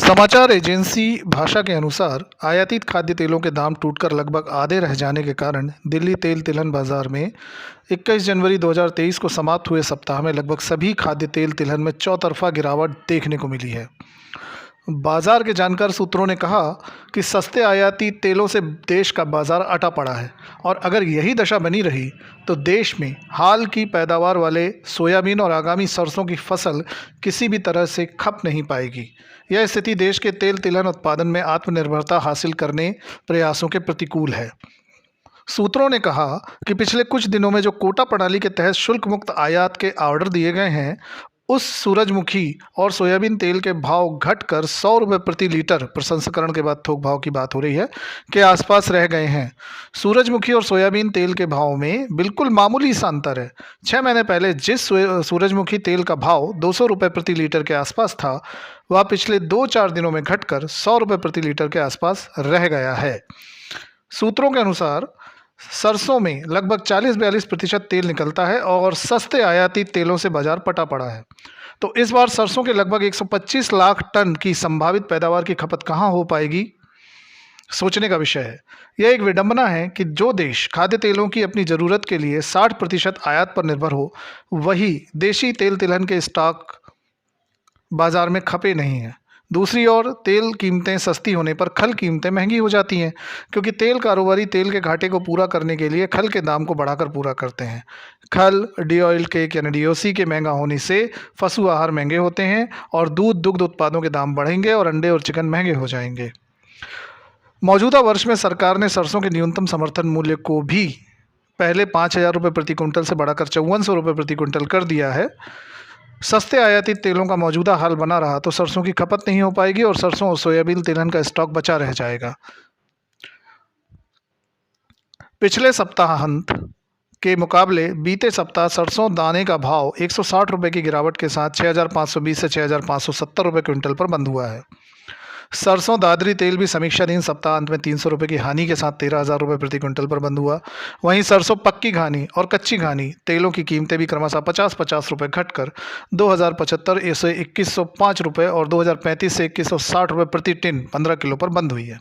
समाचार एजेंसी भाषा के अनुसार आयातित खाद्य तेलों के दाम टूटकर लगभग आधे रह जाने के कारण दिल्ली तेल तिलहन बाजार में 21 जनवरी 2023 को समाप्त हुए सप्ताह में लगभग सभी खाद्य तेल तिलहन में चौतरफा गिरावट देखने को मिली है। बाजार के जानकार सूत्रों ने कहा कि सस्ते आयाती तेलों से देश का बाजार अटा पड़ा है और अगर यही दशा बनी रही तो देश में हाल की पैदावार वाले सोयाबीन और आगामी सरसों की फसल किसी भी तरह से खप नहीं पाएगी। यह स्थिति देश के तेल तिलहन उत्पादन में आत्मनिर्भरता हासिल करने प्रयासों के प्रतिकूल है। सूत्रों ने कहा कि पिछले कुछ दिनों में जो कोटा प्रणाली के तहत शुल्क मुक्त आयात के ऑर्डर दिए गए हैं, उस सूरजमुखी और सोयाबीन तेल के भाव घटकर 100 रुपये प्रति लीटर, प्रसंस्करण के बाद थोक भाव की बात हो रही है, के आसपास रह गए हैं। सूरजमुखी और सोयाबीन तेल के भाव में बिल्कुल मामूली सा अंतर है। 6 महीने पहले जिस सूरजमुखी तेल का भाव 200 रुपये प्रति लीटर के आसपास था, वह पिछले 2-4 दिनों में घटकर 100 रुपये प्रति लीटर के आसपास रह गया है। सूत्रों के अनुसार सरसों में लगभग 40-42% तेल निकलता है और सस्ते आयाती तेलों से बाजार पटा पड़ा है। तो इस बार सरसों के लगभग 125 लाख टन की संभावित पैदावार की खपत कहाँ हो पाएगी, सोचने का विषय है। यह एक विडंबना है कि जो देश खाद्य तेलों की अपनी ज़रूरत के लिए 60% आयात पर निर्भर हो, वही देशी तेल तिलहन के स्टॉक बाजार में खपे नहीं हैं। दूसरी ओर तेल कीमतें सस्ती होने पर खल कीमतें महंगी हो जाती हैं, क्योंकि तेल कारोबारी तेल के घाटे को पूरा करने के लिए खल के दाम को बढ़ाकर पूरा करते हैं। खल, डी ऑयल केक यानी डीओसी के महंगा होने से पशु आहार महंगे होते हैं और दूध दुग्ध उत्पादों के दाम बढ़ेंगे और अंडे और चिकन महंगे हो जाएंगे। मौजूदा वर्ष में सरकार ने सरसों के न्यूनतम समर्थन मूल्य को भी पहले 5,000 रुपये प्रति कुंटल से बढ़ाकर 5400 रुपये प्रति कुंटल कर दिया है। सस्ते आयातित तेलों का मौजूदा हाल बना रहा तो सरसों की खपत नहीं हो पाएगी और सरसों और सोयाबीन तिलहन का स्टॉक बचा रह जाएगा। पिछले सप्ताहांत के मुकाबले बीते सप्ताह सरसों दाने का भाव 160 रुपये की गिरावट के साथ 6,520 से 6,570 रुपये क्विंटल पर बंद हुआ है। सरसों दादरी तेल भी समीक्षाधीन सप्ताह अंत में 300 रुपये की हानि के साथ 13,000 रुपये प्रति क्विंटल पर बंद हुआ। वहीं सरसों पक्की घानी और कच्ची घानी तेलों की कीमतें भी क्रमशः 50-50 रुपये घटकर 2,075 से 2,105 रुपये और 2,035 से 2,160 रुपये प्रति टिन 15 किलो पर बंद हुई है।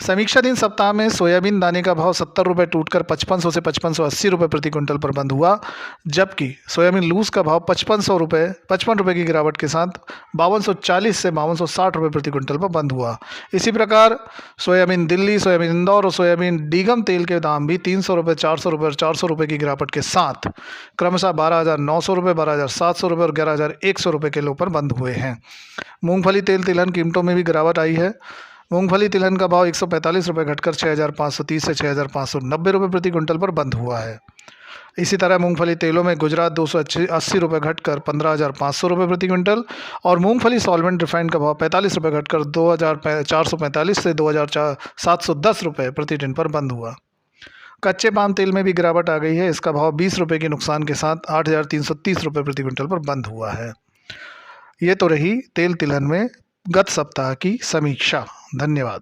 समीक्षाधीन सप्ताह में सोयाबीन दाने का भाव 70 रुपये टूटकर 5,500 से 5,580 रुपये प्रति क्विंटल पर बंद हुआ, जबकि सोयाबीन लूज का भाव 55 रुपये की गिरावट के साथ 5,240 से 5,260 रुपये प्रति क्विंटल पर बंद हुआ। इसी प्रकार सोयाबीन दिल्ली, सोयाबीन इंदौर और सोयाबीन डीगम तेल के दाम भी 300 रुपये, 400 रुपये और 400 रुपये की गिरावट के साथ क्रमशः 12,900 रुपये, 12,700 रुपये और 11,100 रुपये किलो पर बंद हुए हैं। मूंगफली तेल तिलहन कीमतों में भी गिरावट आई है। मूंगफली तिलहन का भाव 145 रुपये घटकर 6,530 से 6,590 रुपये प्रति क्विंटल पर बंद हुआ है। इसी तरह मूंगफली तेलों में गुजरात 280 रुपये घटकर 15,500 रुपये प्रति क्विंटल और मूंगफली सॉल्वेंट रिफाइंड का भाव 45 रुपये घटकर 2,445 से 2,710 रुपये प्रति टन पर बंद हुआ। कच्चे पाम तेल में भी गिरावट आ गई है। इसका भाव 20 रुपये के नुकसान के साथ 8,330 रुपये प्रति क्विंटल पर बंद हुआ है। ये तो रही तेल तिलहन में गत सप्ताह की समीक्षा। धन्यवाद।